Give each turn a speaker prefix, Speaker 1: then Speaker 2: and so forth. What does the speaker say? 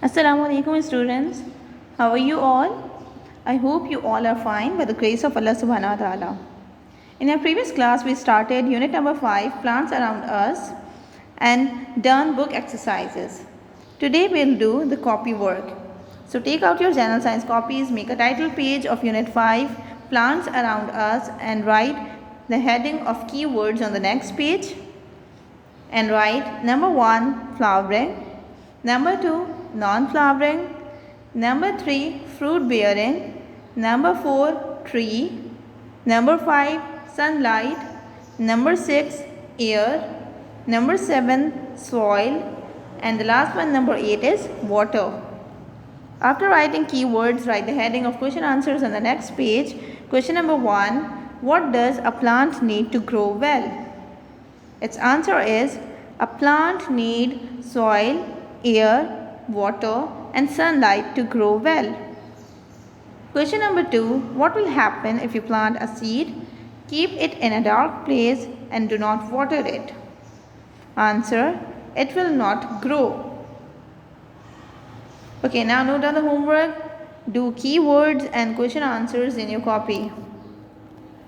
Speaker 1: Assalamu alaikum students. How are you all? I hope you all are fine by the grace of Allah subhanahu wa ta'ala. In our previous class we started unit number 5, plants around us, and done book exercises. Today we'll do the copy work. So take out your general science copies, make a title page of unit 5, plants around us, and write the heading of keywords on the next page, and write number 1 flowering, number 2 non-flowering, number 3 fruit bearing, number 4 tree, number 5 sunlight, number 6 air, number 7 soil, and the last one, number 8, is water. After writing keywords, write the heading of question answers on the next page. Question number 1, what does a plant need to grow well? Its answer is, a plant needs soil, air, water, and sunlight to grow well. Question number 2, what will happen if you plant a seed, keep it in a dark place, and do not water it? Answer, it will not grow. Okay, now note down the homework. Do keywords and question answers in your copy.